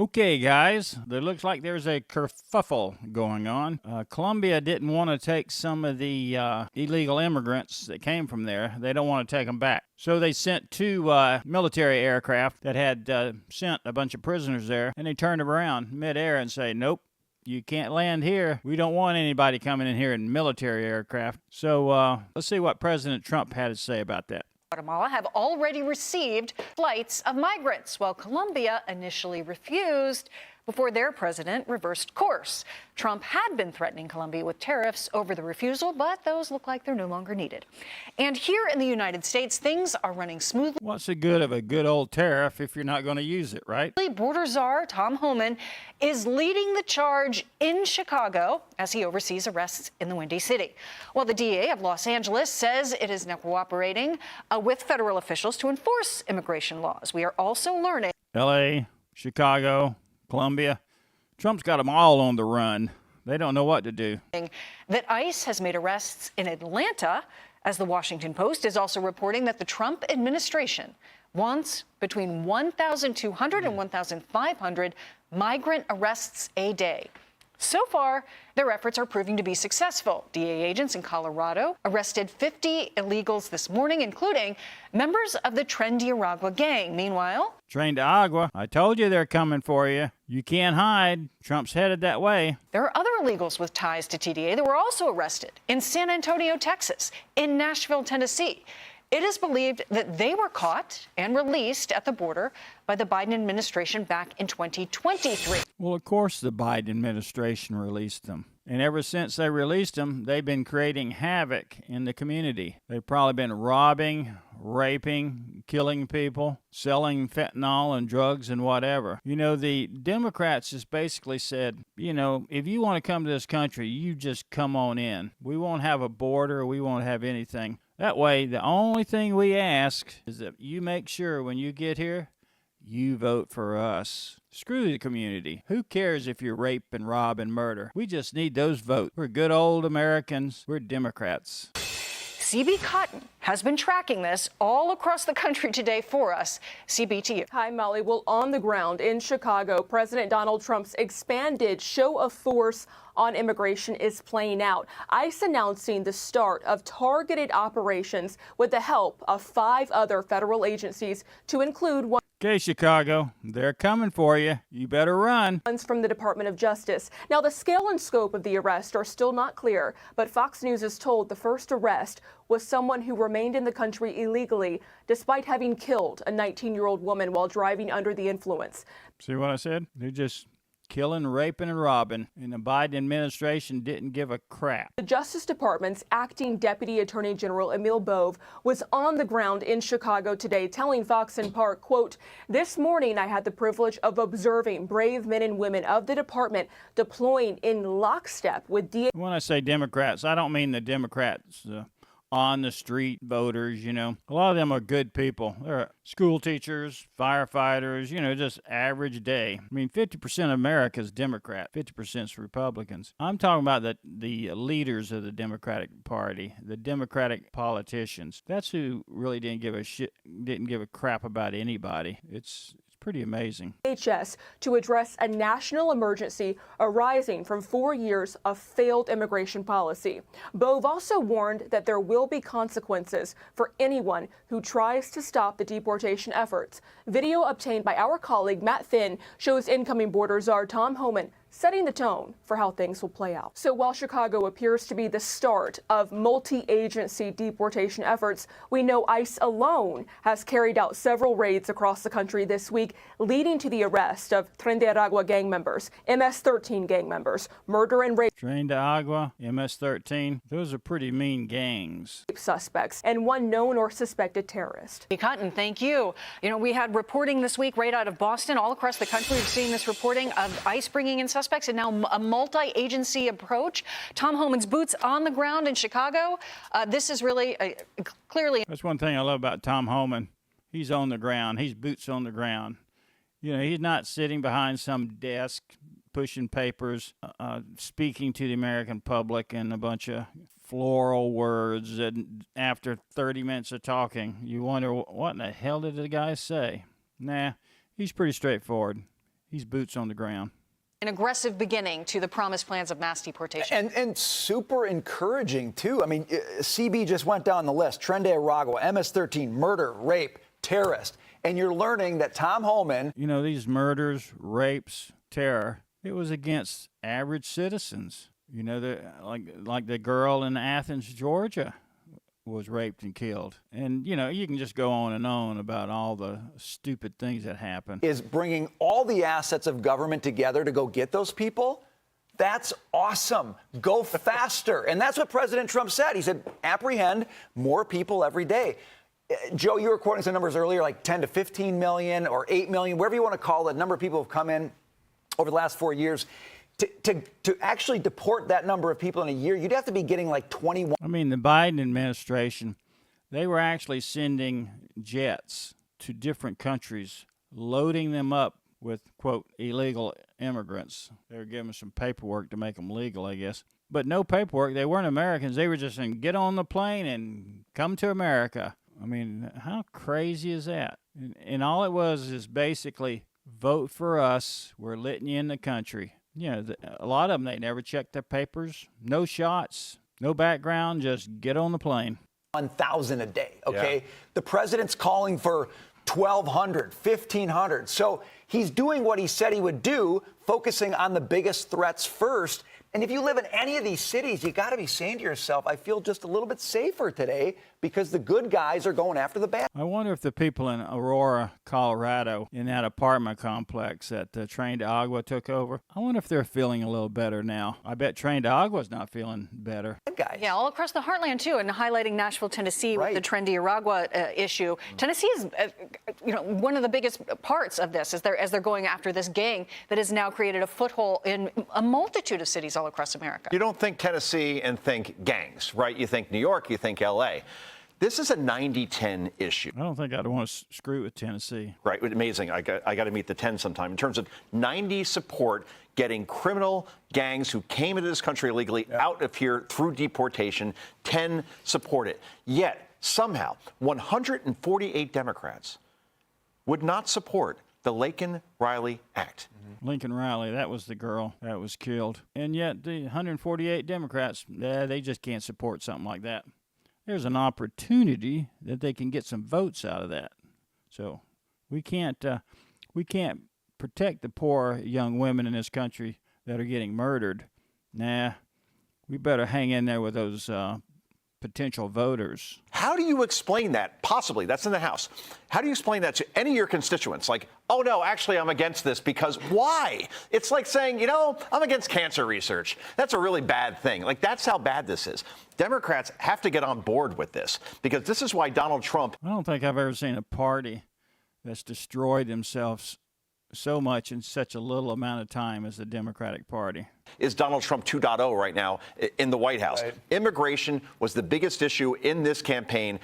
Okay, guys, there looks like there's a kerfuffle going on. Colombia didn't want to take some of the illegal immigrants that came from there. They don't want to take them back. So they sent two military aircraft that had sent a bunch of prisoners there, and they turned them around midair and say, nope, you can't land here. We don't want anybody coming in here in military aircraft. So let's see what President Trump had to say about that. Guatemala have already received flights of migrants, while Colombia initially refused before their president reversed course. Trump had been threatening Colombia with tariffs over the refusal, but those look like they're no longer needed. And here in the United States, things are running smoothly. What's the good of a good old tariff if you're not going to use it, right? Border czar Tom Homan is leading the charge in Chicago as he oversees arrests in the Windy City. Well, the DA of Los Angeles says it is now cooperating with federal officials to enforce immigration laws. We are also learning L.A., Chicago, Colombia. Trump's got them all on the run. They don't know what to do. That ICE has made arrests in Atlanta, as the Washington Post is also reporting that the Trump administration wants between 1,200 and 1,500 migrant arrests a day. So far, their efforts are proving to be successful. DA agents in Colorado arrested 50 illegals this morning, including members of the Tren de Aragua gang. Meanwhile, Tren de Agua, I told you they're coming for you. You can't hide. Trump's headed that way. There are other illegals with ties to TDA that were also arrested in San Antonio, Texas, in Nashville, Tennessee. It is believed that they were caught and released at the border by the Biden administration back in 2023. Well, of course the Biden administration released them. And ever since they released them, they've been creating havoc in the community. They've probably been robbing, raping, killing people, selling fentanyl and drugs and whatever. You know, the Democrats just basically said, you know, if you want to come to this country, you just come on in. We won't have a border. We won't have anything. That way, the only thing we ask is that you make sure when you get here, you vote for us. Screw the community. Who cares if you rape and rob and murder? We just need those votes. We're good old Americans. We're Democrats. CB Cotton has been tracking this all across the country today for us. CB to you. Hi, Molly. Well, on the ground in Chicago, President Donald Trump's expanded show of force on immigration is playing out. ICE announcing the start of targeted operations with the help of 5 other federal agencies, to include one. Okay, Chicago, they're coming for you. You better run. Ones from the Department of Justice. Now, the scale and scope of the arrest are still not clear, but Fox News is told the first arrest was someone who remained in the country illegally despite having killed a 19-year-old woman while driving under the influence. See what I said? They're just killing, raping, and robbing, and the Biden administration didn't give a crap. The Justice Department's acting Deputy Attorney General Emil Bove was on the ground in Chicago today, telling Fox in part, quote, "This morning I had the privilege of observing brave men and women of the department deploying in lockstep with DA." When I say Democrats, I don't mean the Democrats, on the street voters, you know. A lot of them are good people. They're school teachers, firefighters, you know, just average day. I mean, 50% of America is Democrat, 50% is Republicans. I'm talking about the leaders of the Democratic Party, the Democratic politicians. That's who really didn't give a crap about anybody. It's pretty amazing. HS to address a national emergency arising from 4 years of failed immigration policy. Bove also warned that there will be consequences for anyone who tries to stop the deportation efforts. Video obtained by our colleague Matt Finn shows incoming border czar Tom Homan setting the tone for how things will play out. So while Chicago appears to be the start of multi-agency deportation efforts, we know ICE alone has carried out several raids across the country this week, leading to the arrest of Tren de Aragua gang members, MS-13 gang members, murder and rape. Tren de Agua, MS-13, those are pretty mean gangs. Suspects, and one known or suspected terrorist. Cotton, thank you. You know, we had reporting this week right out of Boston, all across the country. We've seen this reporting of ICE bringing in suspects, and now a multi-agency approach. Tom Homan's boots on the ground in Chicago. This is really clearly. That's one thing I love about Tom Homan. He's on the ground. He's boots on the ground. You know, he's not sitting behind some desk pushing papers, speaking to the American public in a bunch of floral words. And after 30 minutes of talking, you wonder, what in the hell did the guy say? Nah, he's pretty straightforward. He's boots on the ground. An aggressive beginning to the promised plans of mass deportation. And super encouraging, too. I mean, CB just went down the list. Tren de Aragua, MS-13, murder, rape, terrorist. And you're learning that Tom Homan... You know, these murders, rapes, terror, it was against average citizens. You know, like the girl in Athens, Georgia, was raped and killed. And, you know, you can just go on and on about all the stupid things that happen. Is bringing all the assets of government together to go get those people. That's awesome. Go faster. And that's what President Trump said. He said, apprehend more people every day. Joe, you were quoting some numbers earlier, like 10 to 15 million or 8 million, whatever you want to call it. The number of people who have come in over the last 4 years. To actually deport that number of people in a year, you'd have to be getting like 21. I mean, the Biden administration, they were actually sending jets to different countries, loading them up with, quote, illegal immigrants. They were giving them some paperwork to make them legal, I guess. But no paperwork. They weren't Americans. They were just saying, get on the plane and come to America. I mean, how crazy is that? And all it was is basically, vote for us. We're letting you in the country. You know, a lot of them, they never checked their papers. No shots, no background, just get on the plane. 1,000 a day, okay? Yeah. The president's calling for 1,200, 1,500. So he's doing what he said he would do, focusing on the biggest threats first. And if you live in any of these cities, you got to be saying to yourself, I feel just a little bit safer today because the good guys are going after the bad. I wonder if the people in Aurora, Colorado, in that apartment complex that Tren de Agua took over, I wonder if they're feeling a little better now. I bet Tren de Agua's not feeling better. Guys. Yeah, all across the heartland, too, and highlighting Nashville, Tennessee with the Tren de Aragua issue. Tennessee is, one of the biggest parts of this as they're going after this gang that has now created a foothold in a multitude of cities all across America. You don't think Tennessee and think gangs, right? You think New York, you think L.A. This is a 90-10 issue. I don't think I'd want to screw with Tennessee. Right, amazing. I got to meet the 10 sometime. In terms of 90 support, getting criminal gangs who came into this country illegally out of here through deportation, 10 support it. Yet, somehow, 148 Democrats would not support the Laken Riley Act. Lincoln Riley, that was the girl that was killed. And yet the 148 Democrats, they just can't support something like that. There's an opportunity that they can get some votes out of that. So we can't protect the poor young women in this country that are getting murdered. Nah, we better hang in there with those potential voters. How do you explain that? Possibly, that's in the House. How do you explain that to any of your constituents? Like, oh, no, actually, I'm against this because why? It's like saying, I'm against cancer research. That's a really bad thing. Like, that's how bad this is. Democrats have to get on board with this because this is why Donald Trump. I don't think I've ever seen a party that's destroyed themselves so much in such a little amount of time as the Democratic Party. Is Donald Trump 2.0 right now in the White House. Right. Immigration was the biggest issue in this campaign,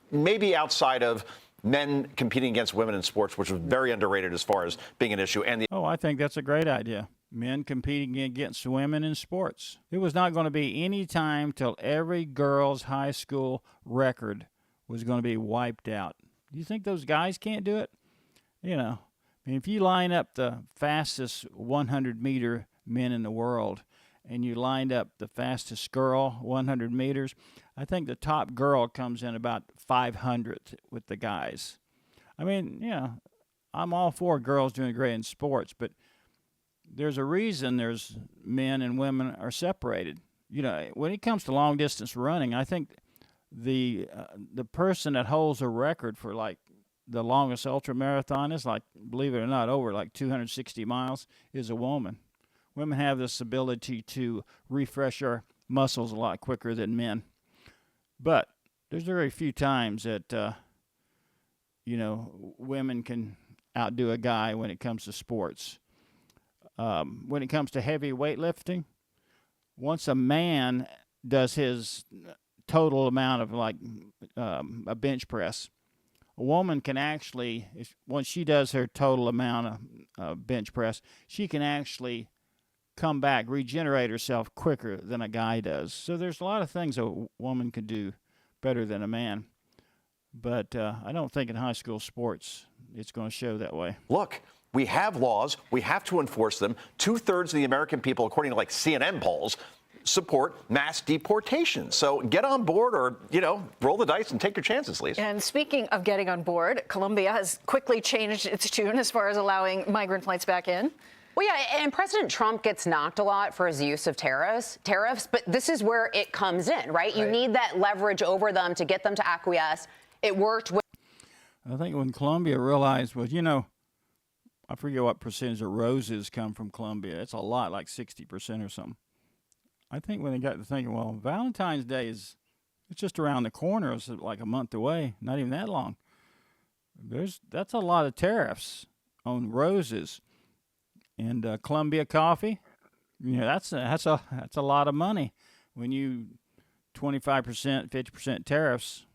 maybe outside of men competing against women in sports, which was very underrated as far as being an issue. And I think that's a great idea. Men competing against women in sports. It was not going to be any time till every girl's high school record was going to be wiped out. Do you think those guys can't do it? If you line up the fastest 100-meter men in the world and you lined up the fastest girl, 100 meters, I think the top girl comes in about 500th with the guys. I'm all for girls doing great in sports, but there's a reason there's men and women are separated. When it comes to long-distance running, I think the person that holds a record for, the longest ultra marathon is believe it or not, over 260 miles is a woman. Women have this ability to refresh our muscles a lot quicker than men. But there's very few times that, women can outdo a guy when it comes to sports. When it comes to heavy weightlifting, once a man does his total amount of a bench press, a woman can actually, once she does her total amount of bench press, she can actually come back, regenerate herself quicker than a guy does. So there's a lot of things a woman can do better than a man. But I don't think in high school sports it's going to show that way. Look, We have laws. We have to enforce them. 2/3 of the American people, according to like CNN polls, support mass deportation. So get on board or, roll the dice and take your chances, Lisa. And speaking of getting on board, Colombia has quickly changed its tune as far as allowing migrant flights back in. Well, yeah, and President Trump gets knocked a lot for his use of tariffs, but this is where it comes in, right? You need that leverage over them to get them to acquiesce. It worked with. I think when Colombia realized, I forget what percentage of roses come from Colombia. It's a lot, like 60% or something. I think when they got to thinking, well, Valentine's Day it's just around the corner. It's like a month away, not even that long. That's a lot of tariffs on roses. And Colombia coffee, that's a lot of money. When you 25%, 50% tariffs,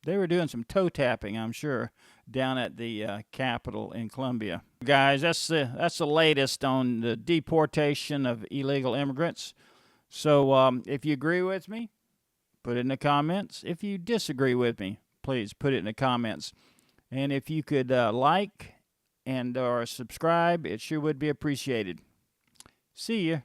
they were doing some toe tapping, I'm sure, down at the Capitol in Colombia. Guys, that's the latest on the deportation of illegal immigrants. So if you agree with me, put it in the comments. If you disagree with me, please put it in the comments. And if you could like and/or subscribe, it sure would be appreciated. See ya.